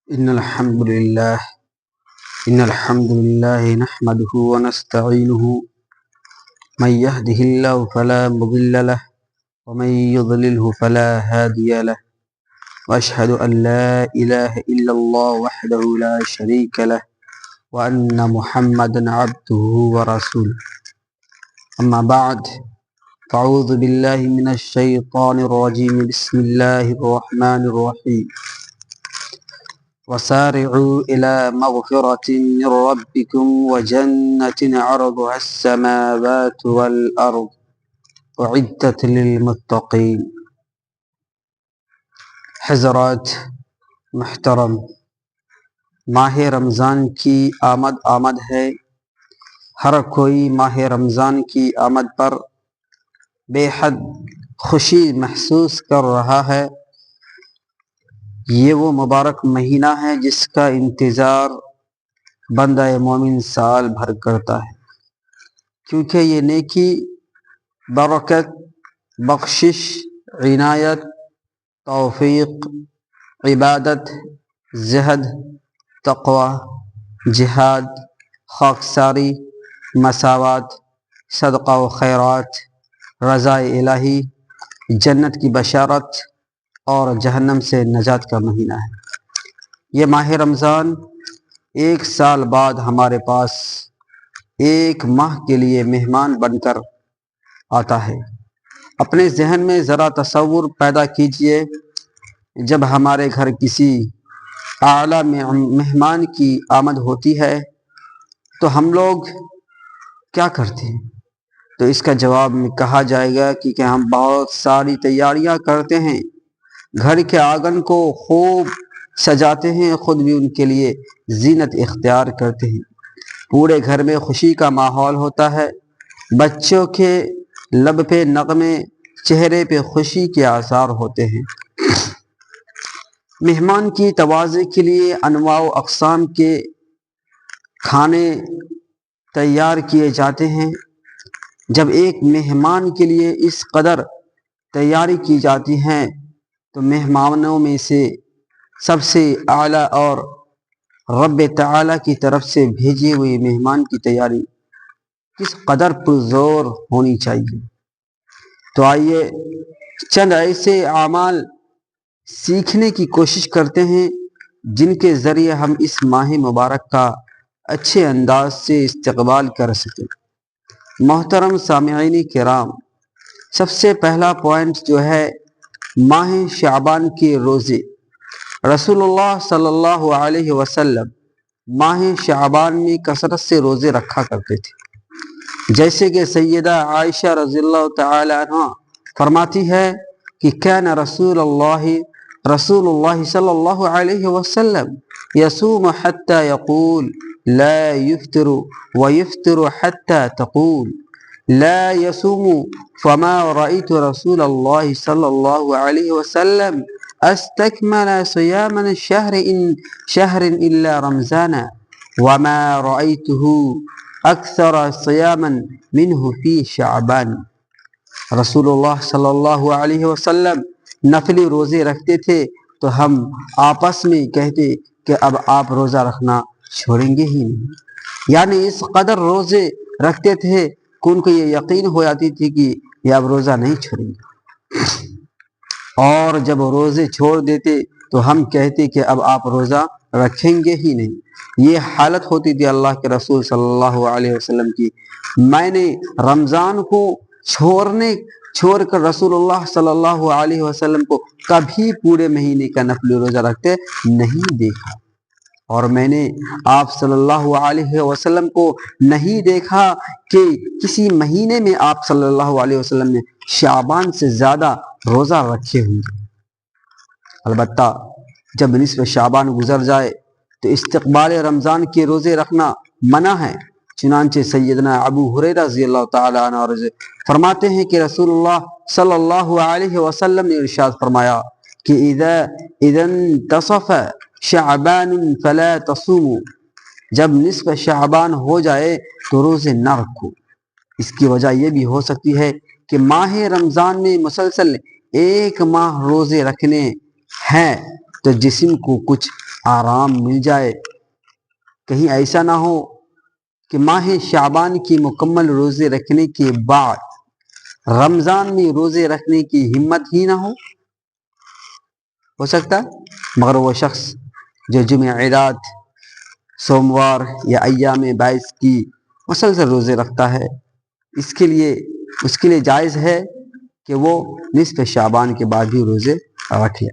إن الحمد لله نحمده ونستعينه من يهده الله فلا مضل له ومن يضلله فلا هادي له وأشهد أن لا إله إلا الله وحده لا شريك له وأن محمدا عبده ورسوله أما بعد فأعوذ بالله من الشيطان الرجيم بسم الله الرحمن الرحيم وسارعوا إلى مغفرة من ربكم وجنة عرضها السماوات والأرض أعدت للمتقين۔ حضرات محترم، ماہ رمضان کی آمد ہے۔ ہر کوئی ماہ رمضان کی آمد پر بے حد خوشی محسوس کر رہا ہے۔ یہ وہ مبارک مہینہ ہے جس کا انتظار بندہ مومن سال بھر کرتا ہے، کیونکہ یہ نیکی، برکت، بخشش، عنایت، توفیق، عبادت، زہد، تقوی، جہاد، خاکساری، مساوات، صدقہ و خیرات، رضا الہی، جنت کی بشارت اور جہنم سے نجات کا مہینہ ہے۔ یہ ماہ رمضان ایک سال بعد ہمارے پاس ایک ماہ کے لیے مہمان بن کر آتا ہے۔ اپنے ذہن میں ذرا تصور پیدا کیجئے، جب ہمارے گھر کسی اعلیٰ مہمان کی آمد ہوتی ہے تو ہم لوگ کیا کرتے ہیں؟ تو اس کا جواب میں کہا جائے گا کہ ہم بہت ساری تیاریاں کرتے ہیں، گھر کے آنگن کو خوب سجاتے ہیں، خود بھی ان کے لیے زینت اختیار کرتے ہیں۔ پورے گھر میں خوشی کا ماحول ہوتا ہے، بچوں کے لب پہ نغمے، چہرے پہ خوشی کے آثار ہوتے ہیں۔ مہمان کی توازی کے لیے انواع و اقسام کے کھانے تیار کیے جاتے ہیں۔ جب ایک مہمان کے لیے اس قدر تیاری کی جاتی ہے تو مہمانوں میں سے سب سے اعلیٰ اور رب تعالیٰ کی طرف سے بھیجے ہوئے مہمان کی تیاری کس قدر پرزور ہونی چاہیے۔ تو آئیے چند ایسے اعمال سیکھنے کی کوشش کرتے ہیں جن کے ذریعے ہم اس ماہ مبارک کا اچھے انداز سے استقبال کر سکیں۔ محترم سامعین کرام، سب سے پہلا پوائنٹ جو ہے ماہ شعبان کے روزے۔ رسول اللہ صلی اللہ علیہ وسلم ماہ شعبان میں کثرت سے روزے رکھا کرتے تھے، جیسے کہ سیدہ عائشہ رضی اللہ تعالی عنہ فرماتی ہے کہ کان رسول اللہ صلی اللہ علیہ وسلم یصوم حتی یقول لا یفطر ویفطر حتی تقول لا یصوم فما رأیت رسول اللہ صلی اللہ علیہ وسلم استکمل صیاما شہر الا رمضان وما رأیته اکثر صیاما منہ فی شعبان۔ رسول اللہ صلی اللہ علیہ وسلم نفلی روزے رکھتے تھے تو ہم آپس میں کہتے کہ اب آپ روزہ رکھنا چھوڑیں گے ہی نہیں، یعنی اس قدر روزے رکھتے تھے کہ ان کو یہ یقین ہو جاتی تھی کہ یہ اب روزہ نہیں چھوڑیں گے، اور جب روزے چھوڑ دیتے تو ہم کہتے کہ اب آپ روزہ رکھیں گے ہی نہیں۔ یہ حالت ہوتی تھی اللہ کے رسول صلی اللہ علیہ وسلم کی۔ میں نے رمضان کو چھوڑ کر رسول اللہ صلی اللہ علیہ وسلم کو کبھی پورے مہینے کا نفلی روزہ رکھتے نہیں دیکھا، اور میں نے آپ صلی اللہ علیہ وسلم کو نہیں دیکھا کہ کسی مہینے میں آپ صلی اللہ علیہ وسلم نے شعبان سے زیادہ روزہ رکھے ہوں گے۔ البتہ جب نصف شعبان گزر جائے تو استقبال رمضان کے روزے رکھنا منع ہے۔ چنانچہ سیدنا ابو ہریرہ رضی اللہ تعالی عنہ فرماتے ہیں کہ رسول اللہ صلی اللہ علیہ وسلم نے ارشاد فرمایا کہ اذا انتصف شعبان فلا تصوموا، جب نصف شعبان ہو جائے تو روزے نہ رکھو۔ اس کی وجہ یہ بھی ہو سکتی ہے کہ ماہ رمضان میں مسلسل ایک ماہ روزے رکھنے ہیں تو جسم کو کچھ آرام مل جائے۔ کہیں ایسا نہ ہو کہ ماہ شعبان کی مکمل روزے رکھنے کے بعد رمضان میں روزے رکھنے کی ہمت ہی نہ ہو سکتا، مگر وہ شخص جو جمعرات، سوموار یا ایام باعث کی مسلسل روزے رکھتا ہے، اس کے لیے جائز ہے کہ وہ نصف شعبان کے بعد بھی روزے رکھ لے۔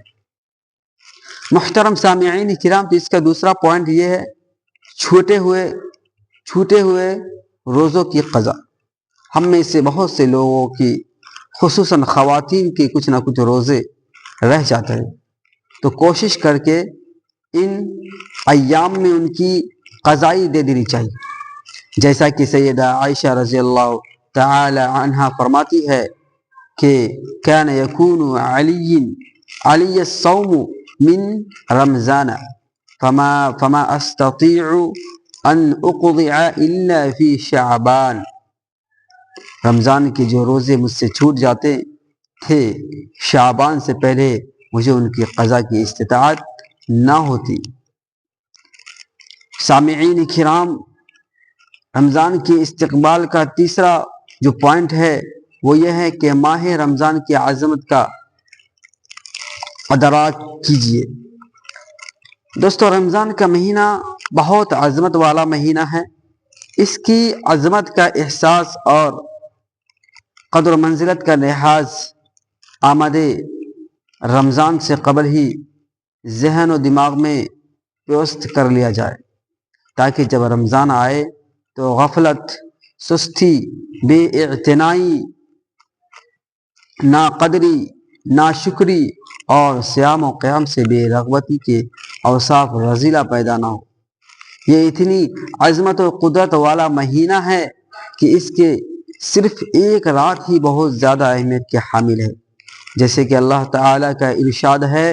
محترم سامعین کرام، تو اس کا دوسرا پوائنٹ یہ ہے چھوٹے ہوئے روزوں کی قضا۔ ہم میں سے بہت سے لوگوں کی، خصوصاً خواتین کے کچھ نہ کچھ روزے رہ جاتے ہیں، تو کوشش کر کے ان ایام میں ان کی قضائی دے دینی چاہیے، جیسا کہ سیدہ عائشہ رضی اللہ تعالی عنہا فرماتی ہے کہ کان یکون علی الصوم من رمضان فما استطیع ان اقضع الا فی شعبان۔ رمضان کے جو روزے مجھ سے چھوٹ جاتے تھے، شعبان سے پہلے مجھے ان کی قضا کی استطاعت نہ ہوتی۔ سامعین کرام، رمضان کے استقبال کا تیسرا جو پوائنٹ ہے وہ یہ ہے کہ ماہ رمضان کی عظمت کا ادراک کیجیے۔ دوستو، رمضان کا مہینہ بہت عظمت والا مہینہ ہے۔ اس کی عظمت کا احساس اور قدر و منزلت کا لحاظ آمد رمضان سے قبل ہی ذہن و دماغ میں پیوست کر لیا جائے، تاکہ جب رمضان آئے تو غفلت، سستی، بے اعتنائی، ناقدری، ناشکری اور صیام و قیام سے بے رغبتی کے اوصاف رذیلہ پیدا نہ ہو۔ یہ اتنی عظمت و قدرت والا مہینہ ہے کہ اس کے صرف ایک رات ہی بہت زیادہ اہمیت کے حامل ہے، جیسے کہ اللہ تعالیٰ کا ارشاد ہے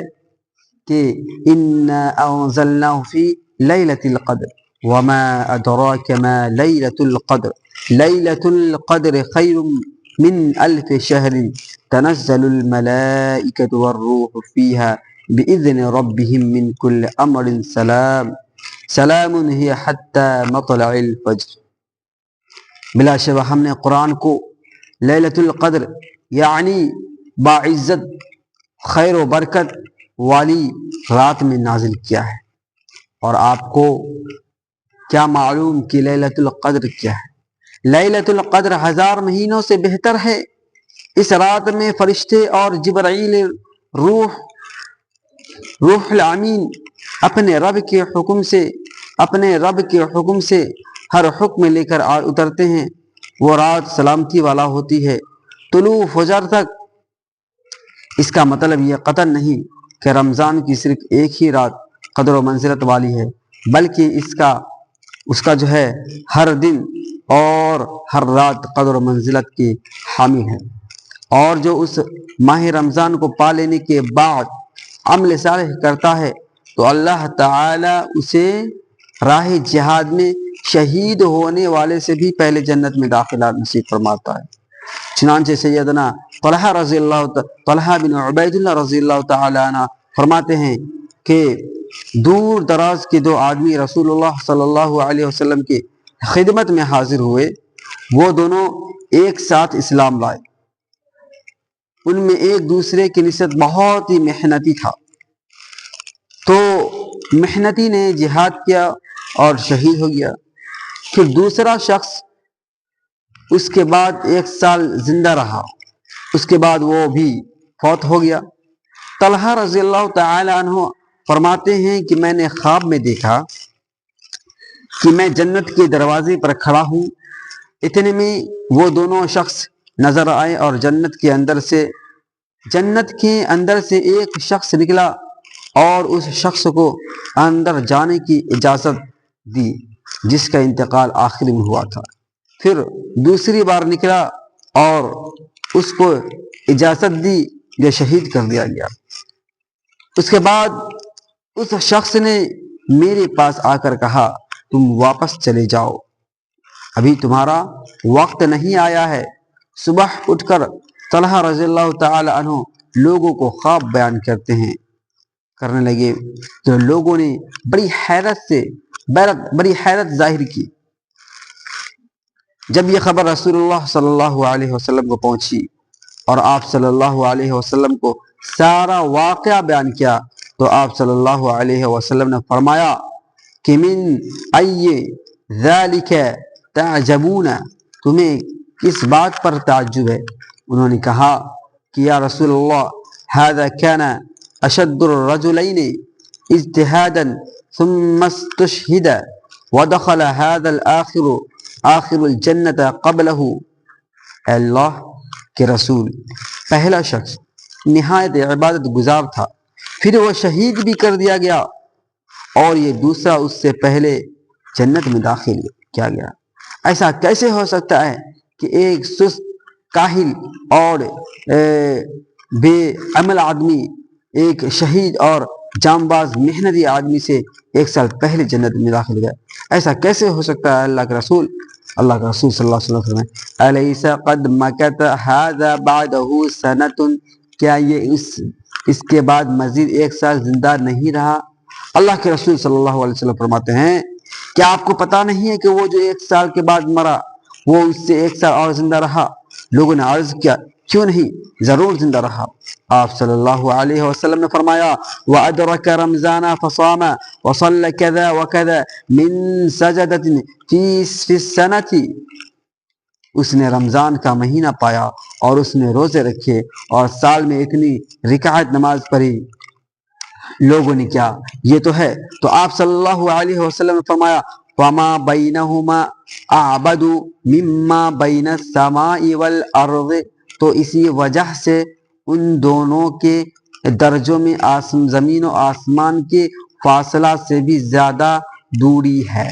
کہ اِنَّا أَنزَلْنَاهُ فِي لَيْلَةِ الْقَدْرِ وَمَا أَدْرَاكَ مَا لَيْلَةُ الْقَدْرِ لَيْلَةُ الْقَدْرِ خَيْرٌ مِّنْ أَلْفِ شَهْرٍ تَنَزَّلُ الْمَلَائِكَةُ وَالرُّوحُ فِيهَا بِإِذْنِ رَبِّهِم مِّن كُلِّ أَمْرٍ سَلَامٌ هِيَ حَتَّى مَطْلَعِ الْفَجْرِ۔ بلا شبہ ہم نے قرآن کو لیلۃ القدر یعنی باعزت، خیر و برکت والی رات میں نازل کیا ہے۔ اور آپ کو کیا معلوم کہ لیلۃ القدر کیا ہے؟ لیلۃ القدر 1000 مہینوں سے بہتر ہے۔ اس رات میں فرشتے اور جبرائیل روح الامین اپنے رب کے حکم سے ہر حکم لے کر اترتے ہیں۔ وہ رات سلامتی والا ہوتی ہے طلوع فجر تک۔ اس کا مطلب یہ قطعاً نہیں کہ رمضان کی صرف ایک ہی رات قدر و منزلت والی ہے، بلکہ اس کا جو ہے ہر دن اور ہر رات قدر و منزلت کی حامل ہے۔ اور جو اس ماہ رمضان کو پا لینے کے بعد عمل صالح کرتا ہے تو اللہ تعالی اسے راہ جہاد میں شہید ہونے والے سے بھی پہلے جنت میں داخلہ نصیب فرماتا ہے۔ چنانچہ سیدنا طلحہ بن عبید اللہ رضی اللہ تعالی عنہ فرماتے ہیں کہ دور دراز کے 2 آدمی رسول اللہ صلی اللہ علیہ وسلم کی خدمت میں حاضر ہوئے۔ وہ دونوں ایک ساتھ اسلام لائے۔ ان میں ایک دوسرے کی نسبت بہت ہی محنتی تھا، تو محنتی نے جہاد کیا اور شہید ہو گیا۔ پھر دوسرا شخص اس کے بعد 1 سال زندہ رہا، اس کے بعد وہ بھی فوت ہو گیا۔ طلحہ رضی اللہ تعالی عنہ فرماتے ہیں کہ میں نے خواب میں دیکھا کہ میں جنت کے دروازے پر کھڑا ہوں، اتنے میں وہ دونوں شخص نظر آئے اور جنت کے اندر سے ایک شخص نکلا اور اس شخص کو اندر جانے کی اجازت دی جس کا انتقال آخری میں ہوا تھا۔ پھر دوسری بار نکلا اور اس کو اجازت دی جو شہید کر دیا گیا۔ اس کے بعد اس شخص نے میرے پاس آ کر کہا، تم واپس چلے جاؤ، ابھی تمہارا وقت نہیں آیا ہے۔ صبح اٹھ کر طلحہ رضی اللہ تعالی عنہ لوگوں کو خواب بیان کرتے ہیں کرنے لگے تو لوگوں نے بڑی حیرت ظاہر کی۔ جب یہ خبر رسول اللہ صلی اللہ علیہ وسلم کو پہنچی اور آپ صلی اللہ علیہ وسلم کو سارا واقعہ بیان کیا تو آپ صلی اللہ علیہ وسلم نے فرمایا کہ من ای ذالک تعجبون، تمہیں کس بات پر تعجب ہے؟ انہوں نے کہا کہ یا رسول اللہ هذا كان اشد الرجلين اجتهادا ثم استشهد ودخل هذا الآخر آخر الجنة قبله۔ اے اللہ کے رسول، پہلا شخص نہایت عبادت گزار تھا، پھر وہ شہید بھی کر دیا گیا، اور یہ دوسرا اس سے پہلے جنت میں داخل کیا گیا۔ ایسا کیسے ہو سکتا ہے کہ ایک سست کاہل اور بے عمل آدمی ایک شہید اور جانباز محنتی آدمی سے 1 سال پہلے جنت میں داخل گیا؟ ایسا کیسے ہو سکتا ہے؟ اللہ کے رسول صلی اللہ علیہ وسلم الیس قد مکث ھذا بعدہ سنۃ، کیا یہ اس کے بعد مزید 1 سال زندہ نہیں رہا؟ اللہ کے رسول صلی اللہ علیہ وسلم فرماتے ہیں کیا آپ کو پتہ نہیں ہے کہ وہ جو 1 سال کے بعد مرا وہ اس سے 1 سال اور زندہ رہا؟ لوگوں نے عرض کیا کیوں نہیں، ضرور زندہ رہا۔ آپ صلی اللہ علیہ وسلم نے فرمایا وَأَدْرَكَ رَمْضَانَ فَصَامَ وَصَلَّ كَذَا وَكَذَا مِن سَجَدَةٍ فِي السَّنَةِ، اس نے رمضان کا مہینہ پایا اور اس نے روزے رکھے اور سال میں اتنی رکعت نماز پڑھی۔ لوگوں نے کیا یہ تو ہے؟ تو آپ صلی اللہ علیہ وسلم نے فرمایا وَمَا بَيْنَهُمَا أَعْبَدُ مِمَّا بَيْنَ السَّمَاءِ وَالْأَرْضِ، تو اسی وجہ سے ان دونوں کے درجوں میں زمین و آسمان کے فاصلہ سے بھی زیادہ دوری ہے۔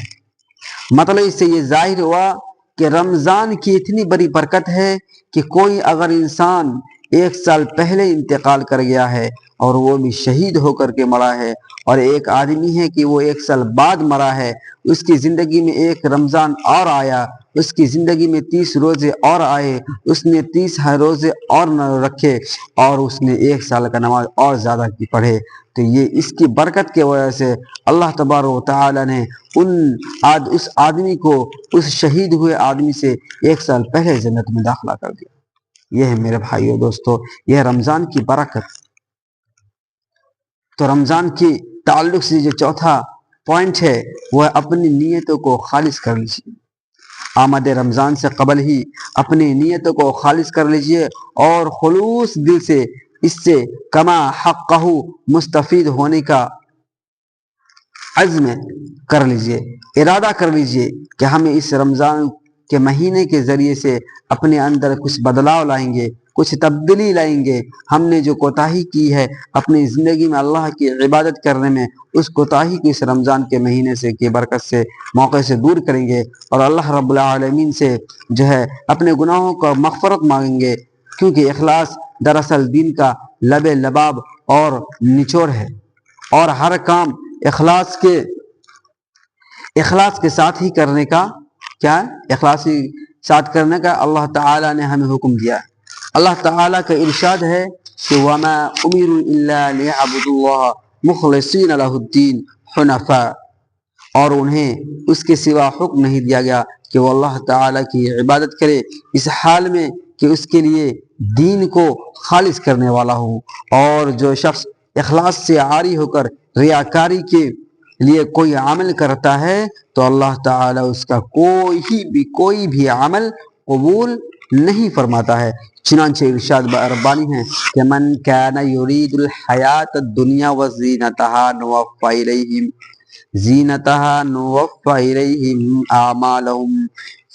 مطلب اس سے یہ ظاہر ہوا کہ رمضان کی اتنی بڑی برکت ہے کہ کوئی اگر انسان 1 سال پہلے انتقال کر گیا ہے اور وہ بھی شہید ہو کر کے مرا ہے، اور ایک آدمی ہے کہ وہ 1 سال بعد مرا ہے، اس کی زندگی میں 1 رمضان اور آیا، اس کی زندگی میں 30 روزے اور آئے، اس نے 30 روزے اور رکھے اور اس نے 1 سال کا نماز اور زیادہ کی پڑھے، تو یہ اس کی برکت کی وجہ سے اللہ تبارک و تعالی نے اس آدمی کو اس شہید ہوئے آدمی سے 1 سال پہلے جنت میں داخلہ کر دیا۔ یہ ہے میرے بھائیو دوستو، یہ ہے رمضان کی برکت۔ تو رمضان کی تعلق سے جو چوتھا پوائنٹ ہے وہ اپنی نیتوں کو خالص کر لیجیے۔ آمد رمضان سے قبل ہی اپنی نیتوں کو خالص کر لیجیے اور خلوص دل سے اس سے کما حقہ مستفید ہونے کا عزم کر لیجیے، ارادہ کر لیجیے کہ ہمیں اس رمضان کے مہینے کے ذریعے سے اپنے اندر کچھ بدلاؤ لائیں گے، کچھ تبدیلی لائیں گے۔ ہم نے جو کوتاہی کی ہے اپنی زندگی میں اللہ کی عبادت کرنے میں، اس کوتاہی کو اس رمضان کے مہینے سے کی برکت سے موقع سے دور کریں گے اور اللہ رب العالمین سے جو ہے اپنے گناہوں کا مغفرت مانگیں گے، کیونکہ اخلاص دراصل دین کا لب لباب اور نچوڑ ہے، اور ہر کام اخلاص کے ساتھ ہی کرنے کا کیا ہے؟ اخلاص کے ساتھ کرنے کا اللہ تعالیٰ نے ہمیں حکم دیا ہے۔ اللہ تعالیٰ کا ارشاد ہے کہ وَمَا أُمِرُوا إِلَّا لِيَعْبُدُوا اللَّهَ مُخْلِصِينَ لَهُ الدِّينَ حُنَفَاءَ، اور انہیں اس کے سوا حکم نہیں دیا گیا کہ وہ اللہ تعالیٰ کی عبادت کرے اس حال میں کہ اس کے لیے دین کو خالص کرنے والا ہو۔ اور جو شخص اخلاص سے عاری ہو کر ریاکاری کے لیے کوئی عمل کرتا ہے تو اللہ تعالیٰ اس کا کوئی بھی عمل قبول نہیں فرماتا ہے۔ چنانچہ ارشاد ربانی ہے کہ من کان یرید الحیات الدنیا وزینتها نوفی الیہم اعمالهم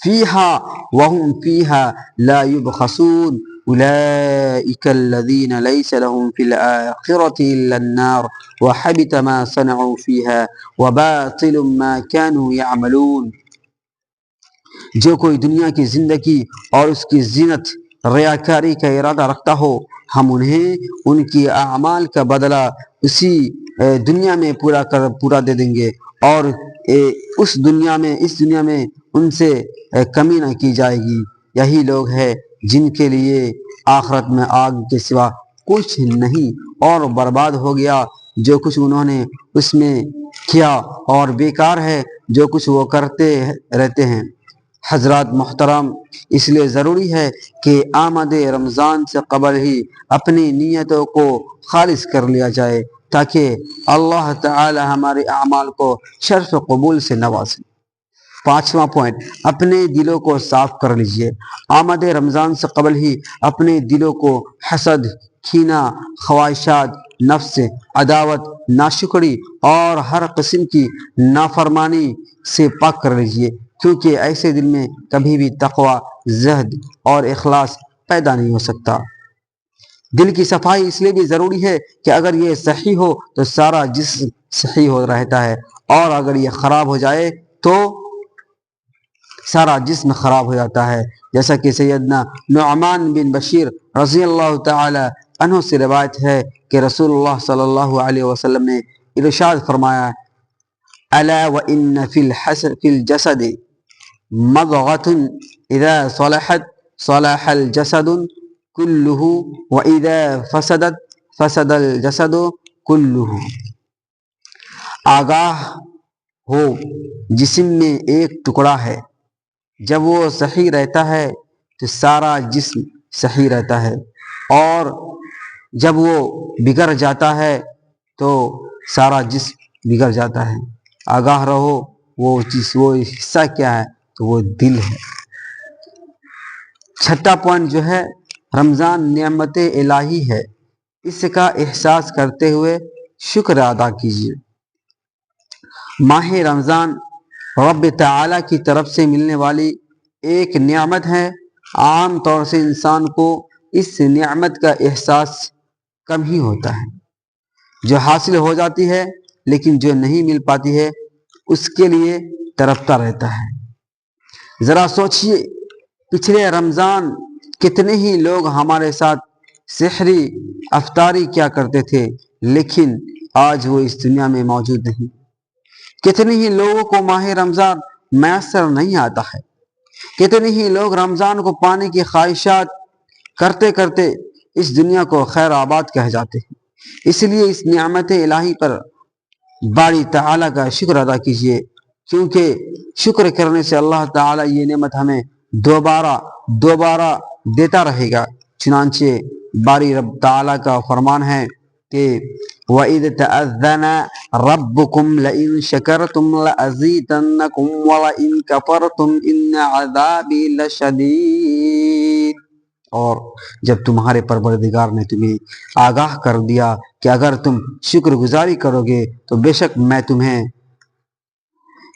فیہا وهم فیہا لا یبخسون اولئک الذین لیس لهم فی الآخرة الا النار وحبط ما صنعوا فیہا وباطل ما كانوا یعملون۔ جو کوئی دنیا کی زندگی اور اس کی زینت ریاکاری کا ارادہ رکھتا ہو، ہم انہیں ان کی اعمال کا بدلہ اسی دنیا میں پورا دے دیں گے، اور اس دنیا میں ان سے کمی نہ کی جائے گی۔ یہی لوگ ہیں جن کے لیے آخرت میں آگ کے سوا کچھ نہیں اور برباد ہو گیا۔ جو کچھ انہوں نے اس میں کیا اور بیکار ہے جو کچھ وہ کرتے رہتے ہیں۔ حضرات محترم، اس لیے ضروری ہے کہ آمد رمضان سے قبل ہی اپنی نیتوں کو خالص کر لیا جائے تاکہ اللہ تعالی ہمارے اعمال کو شرف قبول سے نوازے۔ پانچواں پوائنٹ، اپنے دلوں کو صاف کر لیجئے۔ آمد رمضان سے قبل ہی اپنے دلوں کو حسد، کینہ، خواہشات نفس، عداوت، ناشکری اور ہر قسم کی نافرمانی سے پاک کر لیجئے، کیونکہ ایسے دل میں کبھی بھی تقوی، زہد اور اخلاص پیدا نہیں ہو سکتا۔ دل کی صفائی اس لیے بھی ضروری ہے کہ اگر یہ صحیح ہو تو سارا جسم صحیح ہو رہتا ہے، اور اگر یہ خراب ہو جائے تو سارا جسم خراب ہو جاتا ہے، جیسا کہ سیدنا نعمان بن بشیر رضی اللہ تعالی عنہ سے روایت ہے کہ رسول اللہ صلی اللہ علیہ وسلم نے ارشاد فرمایا، الا وان فی الجسد مضغۃ اذا صلحت صلح الجسد كله واذا فسدت فسد الجسد كله۔ آگاہ ہو، جسم میں ایک ٹکڑا ہے، جب وہ صحیح رہتا ہے تو سارا جسم صحیح رہتا ہے، اور جب وہ بگڑ جاتا ہے تو سارا جسم بگڑ جاتا ہے۔ آگاہ رہو، وہ حصہ کیا ہے؟ تو وہ دل ہے۔ چھٹا پوائنٹ جو ہے، رمضان نعمت الہی ہے، اس کا احساس کرتے ہوئے شکر ادا کیجیے۔ ماہ رمضان رب تعالی کی طرف سے ملنے والی ایک نعمت ہے۔ عام طور سے انسان کو اس نعمت کا احساس کم ہی ہوتا ہے۔ جو حاصل ہو جاتی ہے لیکن جو نہیں مل پاتی ہے اس کے لیے تڑپتا رہتا ہے۔ ذرا سوچئے، پچھلے رمضان کتنے ہی لوگ ہمارے ساتھ سحری افطاری کیا کرتے تھے، لیکن آج وہ اس دنیا میں موجود نہیں۔ کتنے ہی لوگوں کو ماہ رمضان میسر نہیں آتا ہے۔ کتنے ہی لوگ رمضان کو پانے کی خواہشات کرتے کرتے اس دنیا کو خیر آباد کہہ جاتے ہیں۔ اس لیے اس نعمت الہی پر باری تعالیٰ کا شکر ادا کیجیے، کیونکہ شکر کرنے سے اللہ تعالیٰ یہ نعمت ہمیں دوبارہ دیتا رہے گا۔ چنانچہ باری رب تعالیٰ کا فرمان ہے کہ وَإِذْ تَأَذَّنَ رَبُّكُمْ لَئِن شَكَرْتُمْ لَأَزِيدَنَّكُمْ وَلَئِن كَفَرْتُمْ إِنَّ عَذَابِي لَشَدِيدٌ۔ اور جب تمہارے پروردگار نے تمہیں آگاہ کر دیا کہ اگر تم شکر گزاری کرو گے تو بے شک میں تمہیں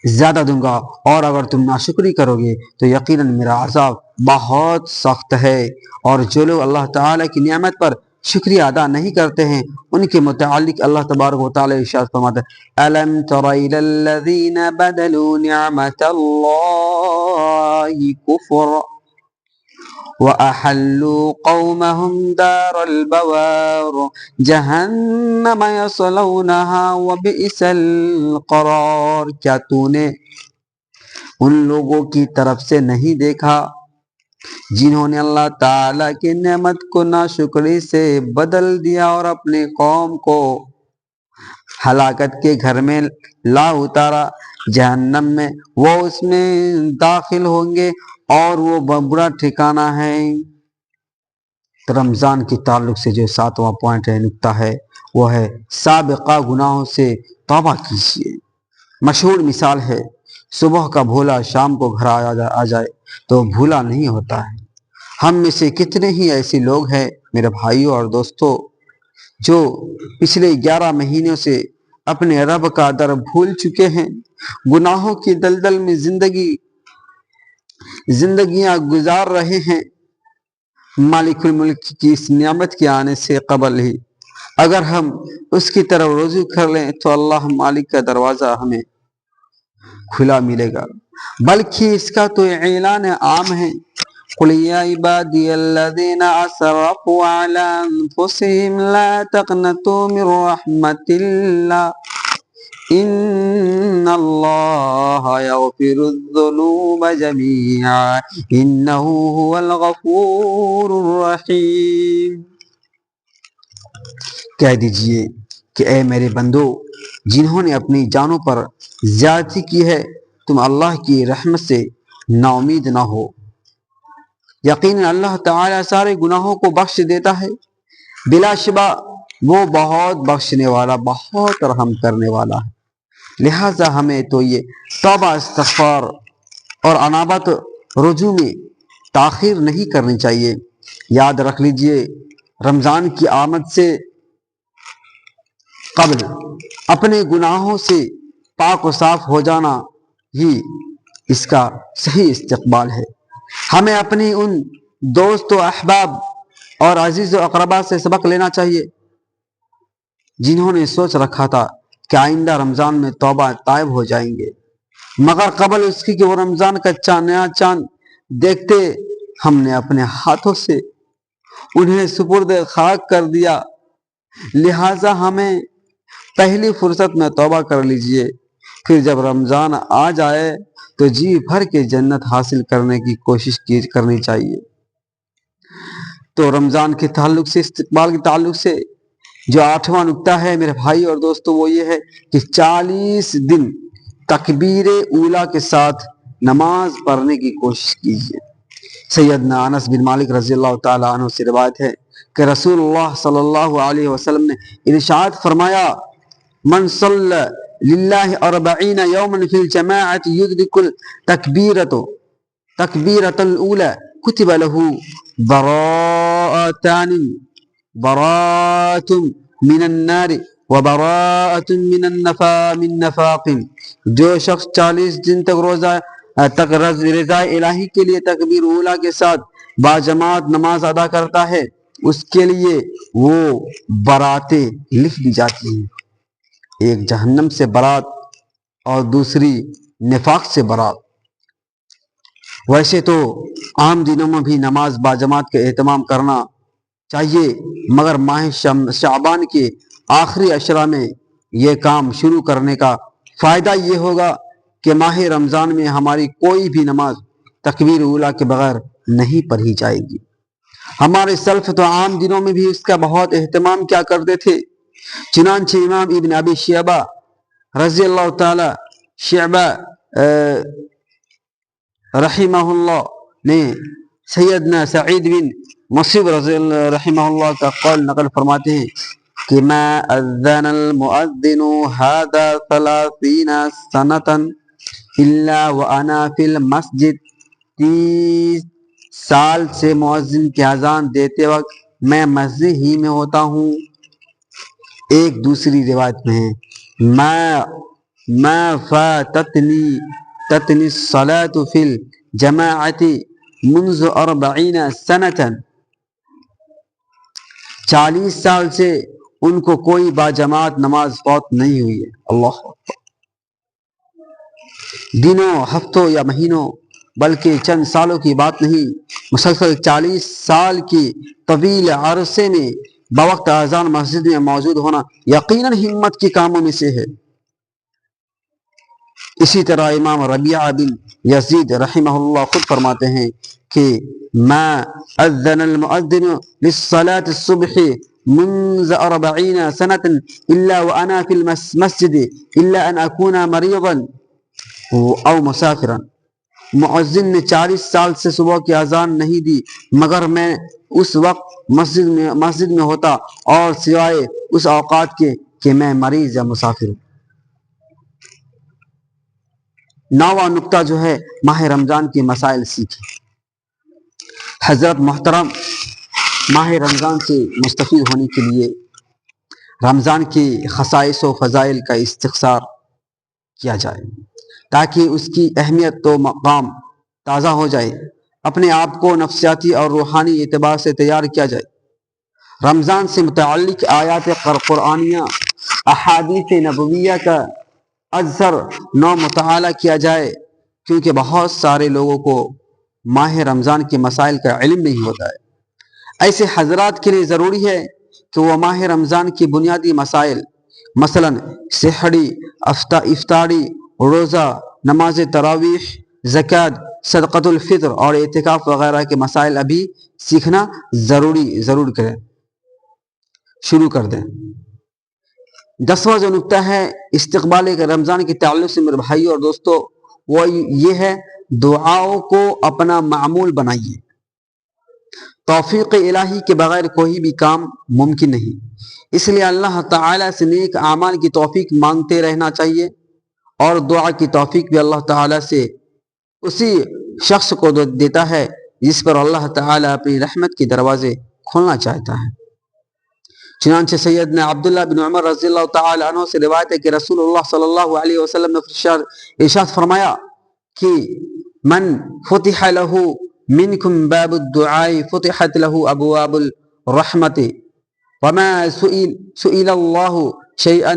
زیادہ دوں گا، اور اگر تم ناشکری کرو گے تو یقیناً میرا عذاب بہت سخت ہے۔ اور جو لوگ اللہ تعالیٰ کی نعمت پر شکریہ ادا نہیں کرتے ہیں ان کے متعلق اللہ تبارک و تعالیٰ ارشاد فرماتا ہے، أَلَمْ تَرَ إِلَى الَّذِينَ بَدَلُوا نِعْمَةَ اللَّهِ كُفْرًا وَأَحَلُّوا قَوْمَهُمْ دَارَ الْبَوَارِ جَهَنَّمَ يَصْلَوْنَهَا وَبِئْسَ الْقَرَارُ۔ کیا تو نے ان لوگوں کی طرف سے نہیں دیکھا جنہوں نے اللہ تعالیٰ کی نعمت کو ناشکری سے بدل دیا اور اپنے قوم کو ہلاکت کے گھر میں لا اتارا؟ جہنم میں وہ اس میں داخل ہوں گے اور وہ برا ٹھکانہ ہے۔ رمضان کے تعلق سے جو ساتواں پوائنٹ ہے، نکتہ ہے، وہ ہے سابقہ گناہوں سے توبہ کیجیے۔ مشہور مثال ہے، صبح کا بھولا شام کو گھر آ جائے تو بھولا نہیں ہوتا ہے۔ ہم میں سے کتنے ہی ایسے لوگ ہیں میرے بھائیوں اور دوستوں جو پچھلے 11 مہینوں سے اپنے رب کا در بھول چکے ہیں، گناہوں کی دلدل میں زندگیاں گزار رہے ہیں۔ مالک الملک کی اس نعمت کے آنے سے قبل ہی اگر ہم اس کی طرف رجوع کر لیں تو اللہ مالک کا دروازہ ہمیں کھلا ملے گا، بلکہ اس کا تو اعلان عام ہے، قُلْ يَا عِبَادِيَ الَّذِينَ أَسْرَفُوا عَلَىٰ أَنفُسِهِمْ لَا تَقْنَطُوا مِن رَحْمَةِ اللَّهِ إِنَّ اللَّهَ يَغْفِرُ الذُّنُوبَ جَمِيعًا إِنَّهُ هُوَ الْغَفُورُ الرَّحِيمُ۔ کہہ دیجئے کہ اے میرے بندو، جنہوں نے اپنی جانوں پر زیادتی کی ہے، تم اللہ کی رحمت سے نا امید نہ ہو۔ یقیناً اللہ تعالیٰ سارے گناہوں کو بخش دیتا ہے، بلا شبہ وہ بہت بخشنے والا، بہت رحم کرنے والا ہے۔ لہٰذا ہمیں تو یہ توبہ، استغفار اور انابت، رجوع میں تاخیر نہیں کرنی چاہیے۔ یاد رکھ لیجئے، رمضان کی آمد سے قبل اپنے گناہوں سے پاک و صاف ہو جانا ہی اس کا صحیح استقبال ہے۔ ہمیں اپنی ان دوست و احباب اور عزیز و اقربا سے سبق لینا چاہیے جنہوں نے سوچ رکھا تھا کہ آئندہ رمضان میں توبہ تائب ہو جائیں گے، مگر قبل اس کی کہ وہ رمضان کا نیا چاند دیکھتے ہم نے اپنے ہاتھوں سے انہیں سپرد خاک کر دیا۔ لہٰذا ہمیں پہلی فرصت میں توبہ کر لیجئے، پھر جب رمضان آ جائے تو جی بھر کے جنت حاصل کرنے کی کوشش کرنی چاہیے۔ تو رمضان کے تعلق سے، استقبال کے تعلق سے جو 8واں نکتہ ہے میرے بھائی اور دوستو، وہ یہ ہے کہ 40 دن تکبیر اولیٰ کے ساتھ نماز پڑھنے کی کوشش کیجیے۔ سیدنا انس بن مالک رضی اللہ تعالیٰ عنہ سے روایت ہے کہ رسول اللہ صلی اللہ علیہ وسلم نے ارشاد فرمایا، من صلی للہ 40 یوما فی الجماعۃ یدرک تکبیرۃ الاولی کتب له براءۃ من النار وبراءۃ من نفاق۔ جو شخص 40 دن تک رضا الہی کے لیے تکبیر اولیٰ کے ساتھ باجماعت نماز ادا کرتا ہے، اس کے لیے وہ براتیں لکھ دی جاتی ہیں، ایک جہنم سے برات اور دوسری نفاق سے برات۔ ویسے تو عام دنوں میں بھی نماز باجماعت کا اہتمام کرنا چاہیے، مگر ماہ شعبان کے آخری عشرہ میں یہ کام شروع کرنے کا فائدہ یہ ہوگا کہ ماہ رمضان میں ہماری کوئی بھی نماز تکبیر اولیٰ کے بغیر نہیں پڑھی جائے گی۔ ہمارے سلف تو عام دنوں میں بھی اس کا بہت اہتمام کیا کرتے تھے، چنانچہ امام ابن ابی شیبہ رضی اللہ تعالی شیبہ رحمہ اللہ نے سیدنا سعید بن مصیب رضی اللہ رحمہ اللہ کا قول نقل فرماتے ہیں کہ ما اذن المؤذن هذا 30 سنة الا وانا فی المسجد۔ 30 سال سے مؤذن کی اذان دیتے وقت میں مسجد ہی میں ہوتا ہوں۔ ایک دوسری روایت میں ہے ما فاتتنی الصلاة فی الجماعة منذ 40 سنة۔ 40 سال سے ان کو کوئی باجماعت نماز فوت نہیں ہوئی ہے۔ اللہ اکبر۔ دنوں، ہفتوں یا مہینوں بلکہ چند سالوں کی بات نہیں، مسلسل 40 سال کی طویل عرصے میں بوقت اذان مسجد میں موجود ہونا یقیناً ہمت کے کاموں میں سے ہے۔ اسی طرح امام ربیعہ بن یزید رحمہ اللہ خود فرماتے ہیں کہ ما اذن المؤذن للصلاة الصبح منذ 40 سنة الا وانا في المسجد الا ان اكون مريضا او مسافرا۔ مؤذن نے 40 سال سے صبح کی اذان نہیں دی مگر میں اس وقت مسجد میں ہوتا اور سوائے اس اوقات کے کہ میں مریض یا مسافر ہوں۔ 9واں نکتہ جو ہے ماہ رمضان کے مسائل سیکھیں۔ حضرت محترم، ماہ رمضان سے مستفید ہونے کے لیے رمضان کی خصائص و فضائل کا استحضار کیا جائے تاکہ اس کی اہمیت و مقام تازہ ہو جائے، اپنے آپ کو نفسیاتی اور روحانی اعتبار سے تیار کیا جائے۔ رمضان سے متعلق آیات قرآنیہ، احادیث نبویہ کا اکثر نو مطالعہ کیا جائے، کیونکہ بہت سارے لوگوں کو ماہ رمضان کے مسائل کا علم نہیں ہوتا ہے۔ ایسے حضرات کے لیے ضروری ہے کہ وہ ماہ رمضان کی بنیادی مسائل، مثلا سحری، افطاری، روزہ، نماز تراویح، زکوٰۃ، صدقۃ الفطر اور اعتکاف وغیرہ کے مسائل ابھی سیکھنا ضرور کریں، شروع کر دیں۔ 10واں جو نقطہ ہے استقبال کے رمضان کے تعلق سے میرے بھائیوں اور دوستوں، وہ یہ ہے دعاؤں کو اپنا معمول بنائیے۔ توفیق الہی کے بغیر کوئی بھی کام ممکن نہیں، اس لیے اللہ تعالیٰ سے نیک اعمال کی توفیق مانگتے رہنا چاہیے، اور دعا کی توفیق بھی اللہ تعالیٰ سے اسی شخص کو دیتا ہے جس پر اللہ تعالیٰ اپنی رحمت کے دروازے کھولنا چاہتا ہے۔ چنانچہ سیدنا عبداللہ بن عمر رضی اللہ تعالیٰ عنہ سے روایت ہے کہ رسول اللہ صلی اللہ علیہ وسلم نے ارشاد فرمایا کہ من فتح له منکم باب الدعاء فتحت له ابواب الرحمت وما سئل اللہ شیئا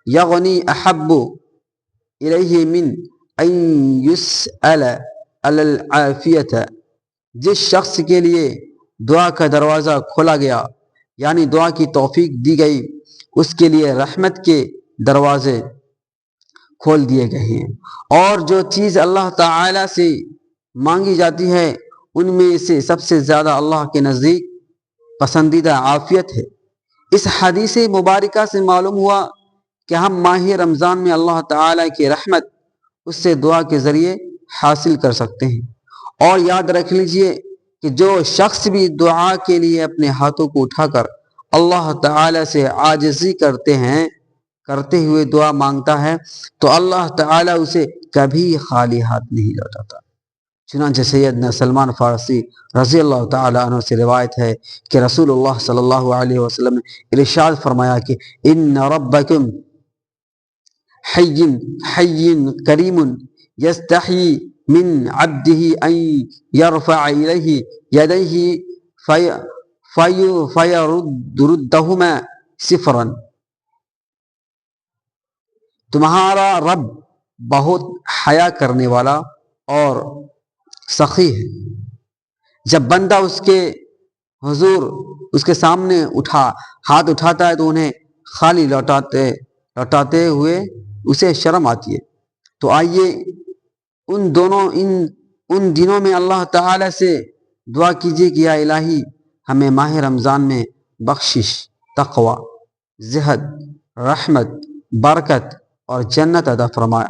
یغنی احب الیہ من ان یسأل العافیت۔ جس شخص کے لیے دعا کا دروازہ کھولا گیا، یعنی دعا کی توفیق دی گئی، اس کے لیے رحمت کے دروازے کھول دیے گئے ہیں، اور جو چیز اللہ تعالی سے مانگی جاتی ہے ان میں سے سب سے زیادہ اللہ کے نزدیک پسندیدہ عافیت ہے۔ اس حدیث مبارکہ سے معلوم ہوا کہ ہم ماہ رمضان میں اللہ تعالی کی رحمت اس سے دعا کے ذریعے حاصل کر سکتے ہیں۔ اور یاد رکھ لیجئے کہ جو شخص بھی دعا کے لیے اپنے ہاتھوں کو اٹھا کر اللہ تعالی سے عاجزی کرتے ہوئے دعا مانگتا ہے تو اللہ تعالی اسے کبھی خالی ہاتھ نہیں لوٹاتا۔ چنانچہ سیدنا سلمان فارسی رضی اللہ تعالی عنہ سے روایت ہے کہ رسول اللہ صلی اللہ علیہ وسلم نے ارشاد فرمایا کہ ان ربکم حی کریم یستحی من عبده ان یرفع الیہ یدیہ فیردہما صفرا۔ تمہارا رب بہت حیا کرنے والا اور سخی ہے، جب بندہ اس کے حضور اس کے سامنے ہاتھ اٹھاتا ہے تو انہیں خالی لوٹاتے ہوئے اسے شرم آتی ہے۔ تو آئیے ان دنوں میں اللہ تعالی سے دعا کیجیے کہ یا الہی ہمیں ماہ رمضان میں بخشش، تقوی، زہد، رحمت، برکت اور جنت عطا فرما،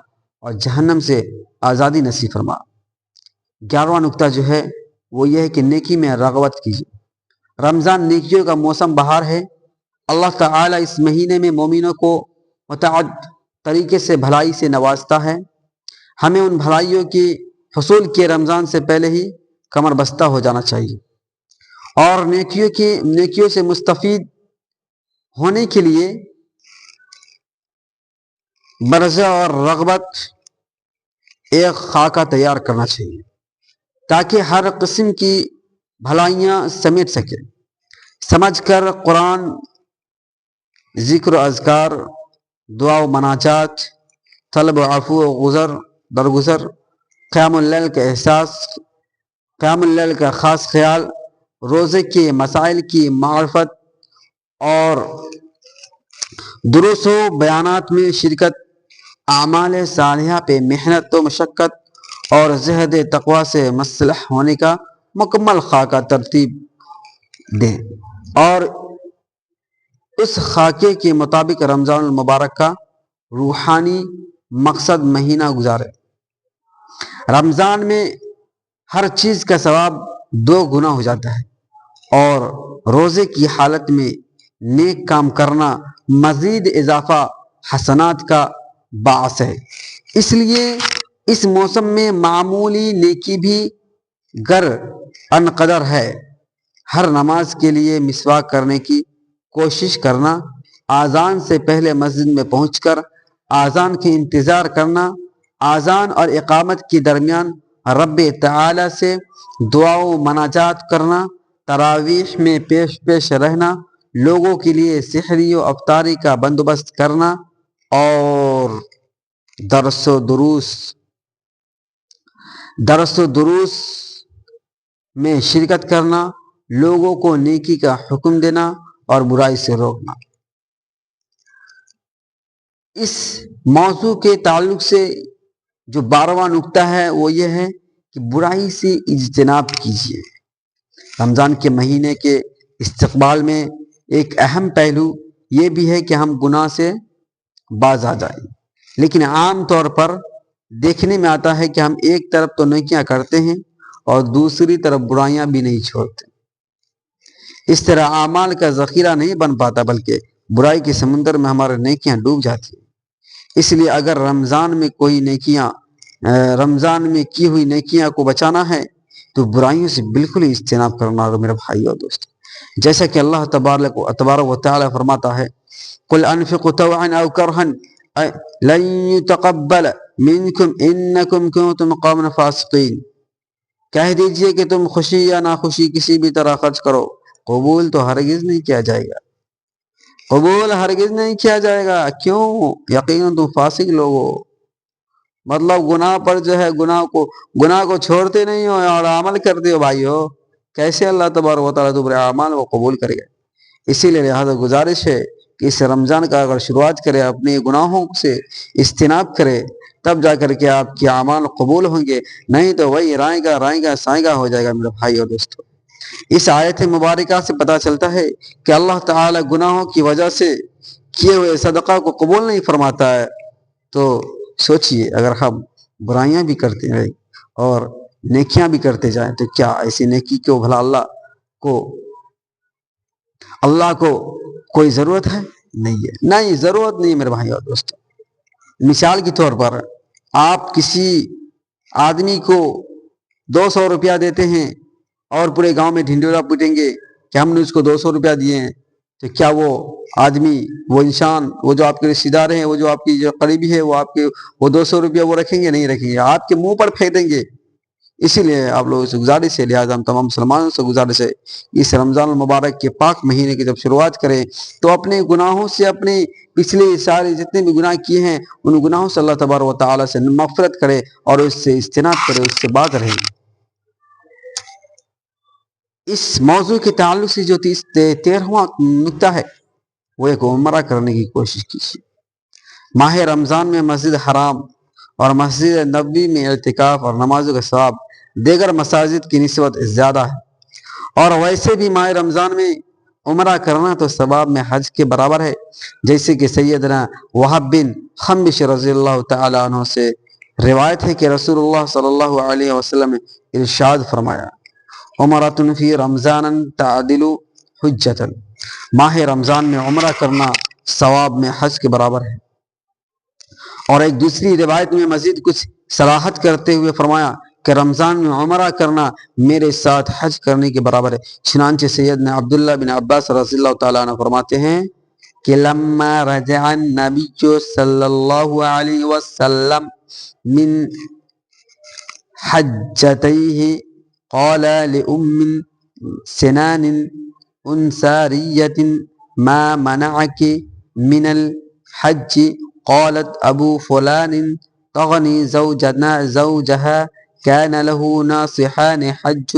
اور جہنم سے آزادی نصیب فرما۔ 11واں نقطہ جو ہے وہ یہ ہے کہ نیکی میں رغبت کیجیے۔ رمضان نیکیوں کا موسم بہار ہے۔ اللہ تعالی اس مہینے میں مومنوں کو متعدد طریقے سے بھلائی سے نوازتا ہے۔ ہمیں ان بھلائیوں کی حصول کے رمضان سے پہلے ہی کمر بستہ ہو جانا چاہیے، اور نیکیوں سے مستفید ہونے کے لیے برضہ اور رغبت ایک خاکہ تیار کرنا چاہیے تاکہ ہر قسم کی بھلائیاں سمیٹ سکے۔ سمجھ کر قرآن، ذکر و اذکار، دعا و مناجات، طلب و عفو و درگزر، قیام اللیل کا احساس، قیام اللیل کا خاص خیال، روزے کے مسائل کی معرفت اور دروس و بیانات میں شرکت، اعمال صالحہ پہ محنت و مشقت اور زہد تقوی سے مصلح ہونے کا مکمل خاکہ ترتیب دیں، اور اس خاکے کے مطابق رمضان المبارک کا روحانی مقصد مہینہ گزارے۔ رمضان میں ہر چیز کا ثواب 2 گنا ہو جاتا ہے، اور روزے کی حالت میں نیک کام کرنا مزید اضافہ حسنات کا باعث ہے۔ اس لیے اس موسم میں معمولی نیکی بھی گر انقدر ہے۔ ہر نماز کے لیے مسواک کرنے کی کوشش کرنا، اذان سے پہلے مسجد میں پہنچ کر اذان کے انتظار کرنا، اذان اور اقامت کے درمیان رب تعالی سے دعا و مناجات کرنا، تراویح میں پیش رہنا، لوگوں کے لیے سحری و افطاری کا بندوبست کرنا، اور درس و دروس میں شرکت کرنا، لوگوں کو نیکی کا حکم دینا اور برائی سے روکنا۔ اس موضوع کے تعلق سے جو 12واں نقطہ ہے وہ یہ ہے کہ برائی سے اجتناب کیجیے۔ رمضان کے مہینے کے استقبال میں ایک اہم پہلو یہ بھی ہے کہ ہم گناہ سے باز آ جائیں، لیکن عام طور پر دیکھنے میں آتا ہے کہ ہم ایک طرف تو نیکیاں کرتے ہیں اور دوسری طرف برائیاں بھی نہیں چھوڑتے۔ اس طرح اعمال کا ذخیرہ نہیں بن پاتا، بلکہ برائی کے سمندر میں ہمارے نیکیاں ڈوب جاتی ہیں۔ اس لیے اگر رمضان میں کی ہوئی نیکیاں کو بچانا ہے تو برائیوں سے بالکل ہی اجتناب کرنا ہوگا میرے بھائی اور دوست۔ جیسا کہ اللہ تبارک و تعالی فرماتا ہے، قل انفقوا طوعا او کرها لن يتقبل منكم انكم كنتم قوما فاسقين، کہہ دیجئے کہ تم خوشی یا ناخوشی کسی بھی طرح خرچ کرو، قبول تو ہرگز نہیں کیا جائے گا، قبول ہرگز نہیں کیا جائے گا۔ کیوں؟ یقیناً تم فاسق لوگ ہو، مطلب گناہ پر جو ہے گناہ کو چھوڑتے نہیں ہو اور عمل کرتے ہو بھائیو، کیسے اللہ تبارک و تعالیٰ تمہارے اعمال کو قبول کرے گا؟ اسی لیے لہذا گزارش ہے کہ اس رمضان کا اگر شروعات کرے، اپنے گناہوں سے اجتناب کرے، تب جا کر کے آپ کے اعمال قبول ہوں گے، نہیں تو وہی رائے گا سائے گا ہو جائے گا میرے بھائی اور دوستو۔ اس آیت مبارکہ سے پتہ چلتا ہے کہ اللہ تعالی گناہوں کی وجہ سے کیے ہوئے صدقہ کو قبول نہیں فرماتا ہے۔ تو سوچئے اگر ہم برائیاں بھی کرتے رہیں اور نیکیاں بھی کرتے جائیں تو کیا ایسی نیکی کو بھلا اللہ کو کوئی ضرورت ہے؟ نہیں ضرورت نہیں میرے بھائی اور دوستو۔ مثال کے طور پر آپ کسی آدمی کو 200 روپیہ دیتے ہیں اور پورے گاؤں میں ڈھنڈورا پیٹیں گے کہ ہم نے اس کو 200 روپیہ دیے ہیں، تو کیا وہ آدمی، وہ انسان، وہ جو آپ کے رشتہ دار ہیں، وہ جو آپ کی جو قریبی ہے، وہ 200 روپیہ وہ رکھیں گے؟ نہیں رکھیں گے، آپ کے منہ پر پھینک دیں گے۔ اسی لیے آپ لوگوں سے گزارش ہے، لہٰذا ہم تمام مسلمانوں سے گزارش ہے، اس رمضان المبارک کے پاک مہینے کی جب شروعات کریں تو اپنے گناہوں سے، اپنے پچھلے سارے جتنے بھی گناہ کیے ہیں ان گناہوں سے اللہ تبارک و تعالیٰ سے مغفرت کرے اور اس سے اجتناب کرے، اس سے باز رہے۔ اس موضوع کے تعلق سے جو 13واں نکتہ ہے وہ ایک عمرہ کرنے کی کوشش کیجیے۔ ماہ رمضان میں مسجد حرام اور مسجد نبوی میں اعتکاف اور نمازوں کا ثواب دیگر مساجد کی نسبت زیادہ ہے، اور ویسے بھی ماہ رمضان میں عمرہ کرنا تو ثواب میں حج کے برابر ہے، جیسے کہ سیدنا وہب بن خنبش رضی اللہ تعالی عنہ سے روایت ہے کہ رسول اللہ صلی اللہ علیہ وسلم نے ارشاد فرمایا، عمرۃ فی رمضان تعدل حجۃ، ماہ رمضان میں عمرہ کرنا ثواب میں حج کے برابر ہے۔ اور ایک دوسری روایت میں مزید کچھ صراحت کرتے ہوئے فرمایا کہ رمضان میں عمرہ کرنا میرے ساتھ حج کرنے کے برابر ہے۔ چنانچہ سیدنا عبداللہ بن عباس رضی اللہ تعالیٰ عنہ فرماتے ہیں کہ لما رجع النبی صلی اللہ علیہ وسلم من حجتیہ قال لأم سنان انصاریۃ ما منعک من الحج قالت ابو فلان تغنی زوجها كان له ناصحان حج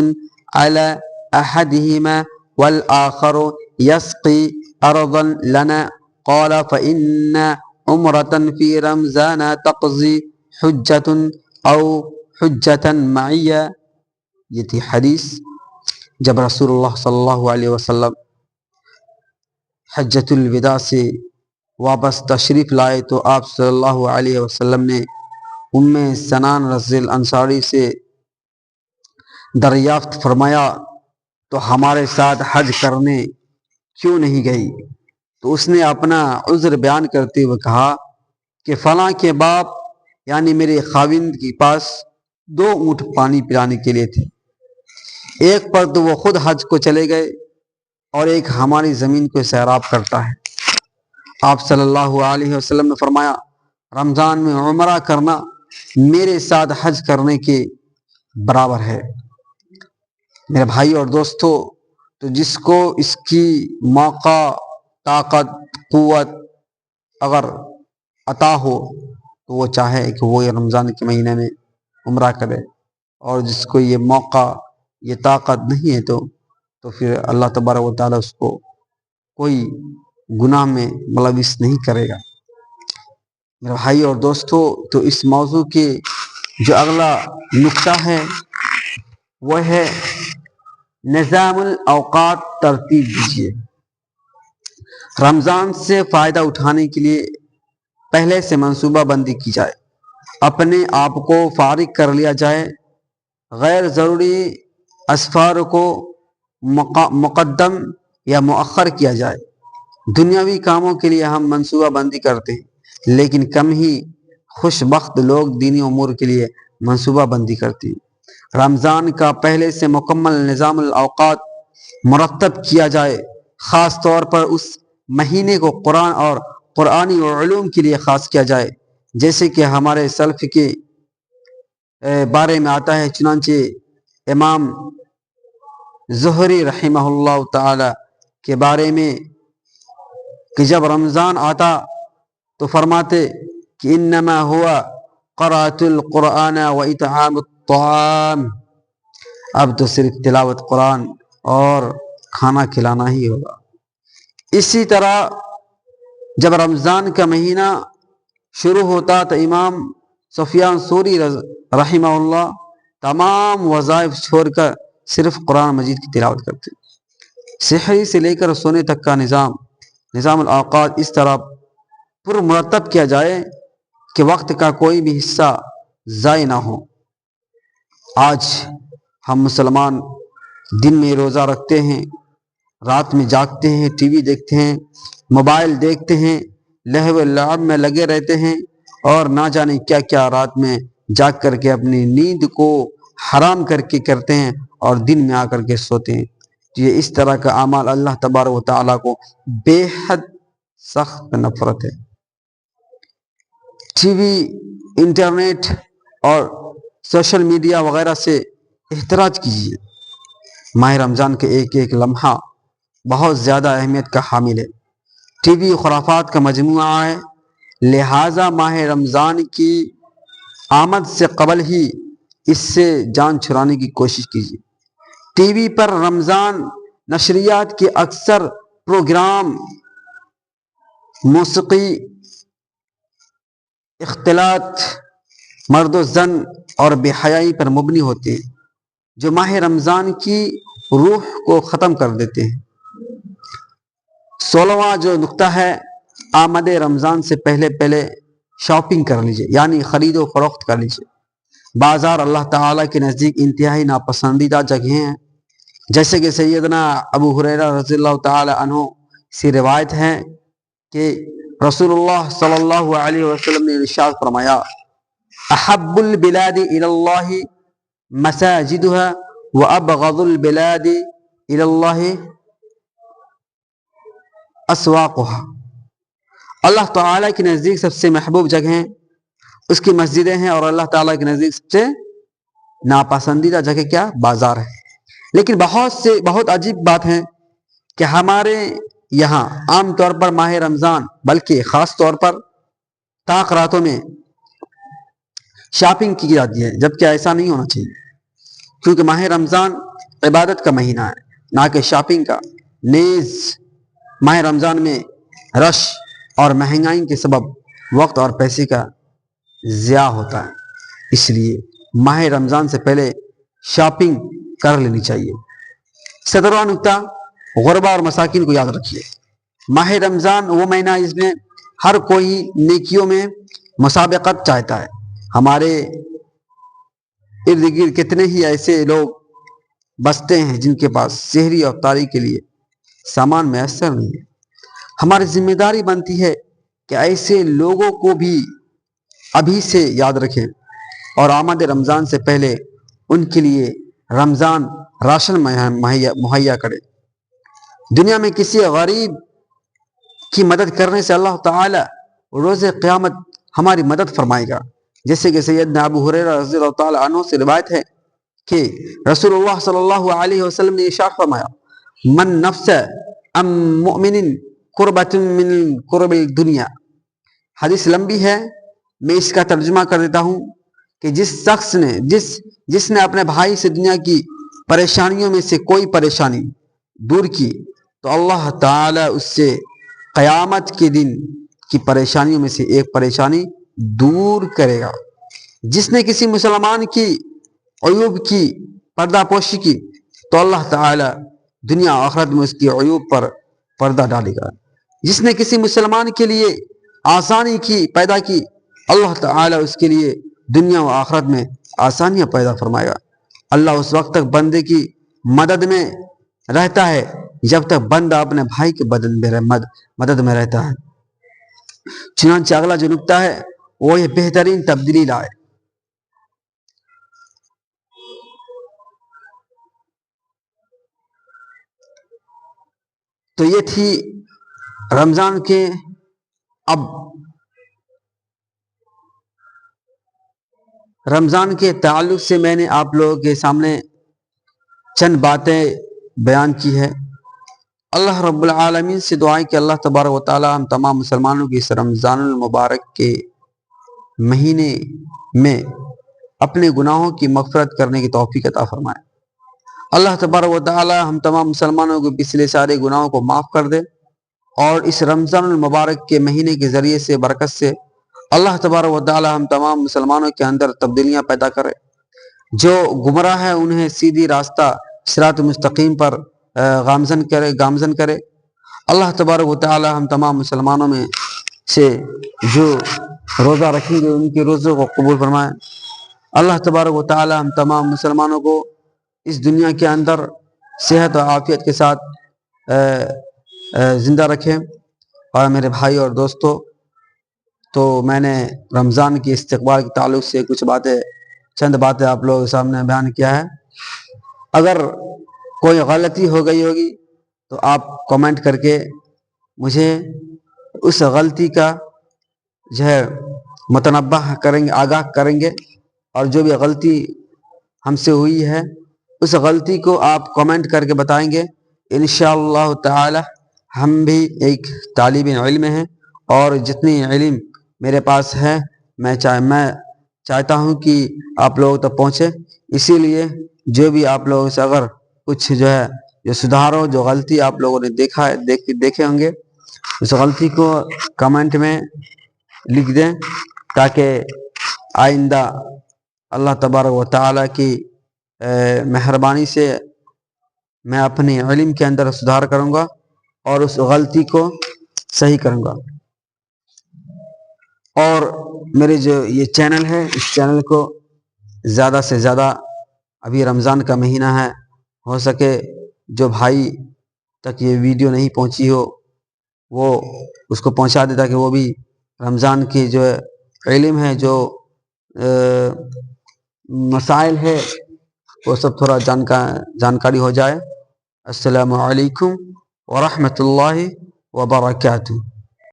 على احدهما والآخر يسقي ارضا لنا قال فإن عمرة في رمضان تقضي حجة او حجة معي۔ یہ تھی حدیث جب رسول اللہ صلی اللہ علیہ وسلم حجۃ الوداع سے واپس تشریف لائے تو آپ صلی اللہ علیہ وسلم نے ام سنان رضی اللہ انصاری سے دریافت فرمایا تو ہمارے ساتھ حج کرنے کیوں نہیں گئی؟ تو اس نے اپنا عذر بیان کرتے ہوئے کہا کہ فلاں کے باپ یعنی میرے خاوند کے پاس 2 اونٹ پانی پلانے کے لیے تھے، ایک پر تو وہ خود حج کو چلے گئے اور ایک ہماری زمین کو سیراب کرتا ہے۔ آپ صلی اللہ علیہ وسلم نے فرمایا رمضان میں عمرہ کرنا میرے ساتھ حج کرنے کے برابر ہے۔ میرے بھائی اور دوستو، تو جس کو اس کی موقع، طاقت، قوت اگر عطا ہو تو وہ چاہے کہ وہ رمضان کے مہینے میں عمرہ کرے، اور جس کو یہ موقع، یہ طاقت نہیں ہے تو پھر اللہ تبارک و تعالیٰ اس کو کوئی گناہ میں ملوث نہیں کرے گا۔ میرے بھائی اور دوستو، تو اس موضوع کے جو اگلا نکتہ ہے وہ ہے نظام الاوقات ترتیب دیجیے۔ رمضان سے فائدہ اٹھانے کے لیے پہلے سے منصوبہ بندی کی جائے، اپنے آپ کو فارغ کر لیا جائے، غیر ضروری اسفار کو مقدم یا مؤخر کیا جائے۔ دنیاوی کاموں کے لیے ہم منصوبہ بندی کرتے ہیں، لیکن کم ہی خوش بخت لوگ دینی امور کے لیے منصوبہ بندی کرتے ہیں۔ رمضان کا پہلے سے مکمل نظام الاوقات مرتب کیا جائے، خاص طور پر اس مہینے کو قرآن اور قرآنی علوم کے لیے خاص کیا جائے، جیسے کہ ہمارے سلف کے بارے میں آتا ہے۔ چنانچہ امام زہری رحمہ اللہ تعالی کے بارے میں کہ جب رمضان آتا تو فرماتے کہ انما ہوا قرأۃ القرآن و اطعام الطعام، اب تو صرف تلاوت قرآن اور کھانا کھلانا ہی ہوگا۔ اسی طرح جب رمضان کا مہینہ شروع ہوتا تو امام سفیان ثوری رحمہ اللہ تمام وظائف چھوڑ کر صرف قرآن مجید کی تلاوت کرتے۔ سحری سے لے کر سونے تک کا نظام الاوقات اس طرح پر مرتب کیا جائے کہ وقت کا کوئی بھی حصہ ضائع نہ ہو۔ آج ہم مسلمان دن میں روزہ رکھتے ہیں، رات میں جاگتے ہیں، ٹی وی دیکھتے ہیں، موبائل دیکھتے ہیں، لہو و لعب میں لگے رہتے ہیں، اور نہ جانے کیا کیا رات میں جاگ کر کے اپنی نیند کو حرام کر کے کرتے ہیں اور دن میں آ کر کے سوتے ہیں۔ یہ اس طرح کا اعمال اللہ تبارک و تعالیٰ کو بے حد سخت نفرت ہے۔ ٹی وی، انٹرنیٹ اور سوشل میڈیا وغیرہ سے احتراز کیجیے۔ ماہ رمضان کے ایک ایک لمحہ بہت زیادہ اہمیت کا حامل ہے۔ ٹی وی خرافات کا مجموعہ ہے، لہٰذا ماہ رمضان کی آمد سے قبل ہی اس سے جان چھڑانے کی کوشش کیجیے۔ ٹی وی پر رمضان نشریات کے اکثر پروگرام موسیقی، اختلاط، مرد و زن اور بے حیائی پر مبنی ہوتے ہیں، جو ماہ رمضان کی روح کو ختم کر دیتے ہیں۔ 16واں جو نقطہ ہے، آمد رمضان سے پہلے شاپنگ کر لیجئے، یعنی خرید و فروخت کر لیجئے۔ بازار اللہ تعالیٰ کے نزدیک انتہائی ناپسندیدہ جگہیں ہیں، جیسے کہ سیدنا ابو ہریرہ رضی اللہ تعالی عنہ سے روایت ہے کہ رسول اللہ صلی اللہ علیہ وسلم نے ارشاد فرمایا، احب البلاد الی اللہ مساجدها وابغض البلاد الی اللہ اسواقها۔ اللہ تعالیٰ کے نزدیک سب سے محبوب جگہیں اس کی مسجدیں ہیں، اور اللہ تعالیٰ کے نزدیک سب سے ناپسندیدہ جگہ کیا؟ بازار ہے۔ لیکن بہت عجیب بات ہے کہ ہمارے یہاں عام طور پر ماہ رمضان، بلکہ خاص طور پر طاق راتوں میں شاپنگ کی جاتی ہے، جبکہ ایسا نہیں ہونا چاہیے، کیونکہ ماہ رمضان عبادت کا مہینہ ہے، نہ کہ شاپنگ کا۔ نیز ماہ رمضان میں رش اور مہنگائی کے سبب وقت اور پیسے کا ضیاع ہوتا ہے، اس لیے ماہ رمضان سے پہلے شاپنگ کر لینی چاہیے۔ 17واں نقطہ، غربا اور مساکین کو یاد رکھیے۔ ماہ رمضان وہ مہینہ اس میں ہر کوئی نیکیوں میں مسابقت چاہتا ہے۔ ہمارے ارد گرد کتنے ہی ایسے لوگ بستے ہیں جن کے پاس سحری اور افطاری کے لیے سامان میسر نہیں ہے۔ ہماری ذمہ داری بنتی ہے کہ ایسے لوگوں کو بھی ابھی سے یاد رکھیں اور آمد رمضان سے پہلے ان کے لیے رمضان راشن مہیا کرے۔ دنیا میں کسی غریب کی مدد کرنے سے اللہ تعالی روز قیامت ہماری مدد فرمائے گا، جیسے کہ سیدنا ابو ہریرہ رضی اللہ تعالی عنہ سے روایت ہے کہ رسول اللہ صلی اللہ علیہ وسلم نے ارشاد فرمایا، من نفس ام مؤمن قربۃ من قرب الدنیا۔ حدیث لمبی ہے، میں اس کا ترجمہ کر دیتا ہوں کہ جس نے اپنے بھائی سے دنیا کی پریشانیوں میں سے کوئی پریشانی دور کی تو اللہ تعالی اس سے قیامت کے دن کی پریشانیوں میں سے ایک پریشانی دور کرے گا۔ جس نے کسی مسلمان کی عیوب کی پردہ پوشی کی تو اللہ تعالی دنیا آخرت میں اس کی عیوب پر پردہ ڈالے گا۔ جس نے کسی مسلمان کے لیے آسانی پیدا کی، اللہ تعالیٰ اس کے لیے دنیا و آخرت میں آسانیاں پیدا فرمائے گا۔ اللہ اس وقت تک بندے کی مدد میں رہتا ہے جب تک بندہ اپنے بھائی کے مدد میں رہتا ہے۔ چنانچہ اگلا جو نکتہ ہے وہ یہ بہترین تبدیلی لائے۔ تو یہ تھی رمضان کے اب رمضان کے تعلق سے میں نے آپ لوگوں کے سامنے چند باتیں بیان کی ہے۔ اللہ رب العالمین سے دعا ہے کہ اللہ تبارک و تعالی ہم تمام مسلمانوں کی اس رمضان المبارک کے مہینے میں اپنے گناہوں کی مغفرت کرنے کی توفیق عطا فرمائے۔ اللہ تبارک و تعالی ہم تمام مسلمانوں کے پچھلے سارے گناہوں کو معاف کر دے، اور اس رمضان المبارک کے مہینے کے ذریعے سے برکت سے اللہ تبارک و تعالی ہم تمام مسلمانوں کے اندر تبدیلیاں پیدا کرے۔ جو گمراہ ہے انہیں سیدھی راستہ صراط مستقیم پر گامزن کرے۔ اللہ تبارک و تعالی ہم تمام مسلمانوں میں سے جو روزہ رکھیں گے ان کے روزوں کو قبول فرمائے۔ اللہ تبارک و تعالی ہم تمام مسلمانوں کو اس دنیا کے اندر صحت و عافیت کے ساتھ زندہ رکھیں۔ اور میرے بھائی اور دوستو، تو میں نے رمضان کی استقبال کے تعلق سے چند باتیں آپ لوگوں کے سامنے بیان کیا ہے۔ اگر کوئی غلطی ہو گئی ہوگی تو آپ کمنٹ کر کے مجھے اس غلطی کا جو ہے متنبہ کریں گے، آگاہ کریں گے، اور جو بھی غلطی ہم سے ہوئی ہے اس غلطی کو آپ کمنٹ کر کے بتائیں گے۔ انشاءاللہ تعالی ہم بھی ایک طالب علم ہیں، اور جتنی علم میرے پاس ہے میں چاہتا ہوں کہ آپ لوگوں تک پہنچے۔ اسی لیے جو بھی آپ لوگوں سے اگر کچھ جو سدھارو، جو غلطی آپ لوگوں نے دیکھے ہوں گے، اس غلطی کو کمنٹ میں لکھ دیں، تاکہ آئندہ اللہ تبارک و تعالی کی مہربانی سے میں اپنے علم کے اندر سدھار کروں گا اور اس غلطی کو صحیح کروں گا۔ اور میرے جو یہ چینل ہے، اس چینل کو زیادہ سے زیادہ، ابھی رمضان کا مہینہ ہے، ہو سکے جو بھائی تک یہ ویڈیو نہیں پہنچی ہو وہ اس کو پہنچا دے، تاکہ وہ بھی رمضان کی جو علم ہے، جو مسائل ہے، وہ سب تھوڑا جانکاری ہو جائے۔ السلام علیکم ورحمۃ اللہ وبرکاتہ۔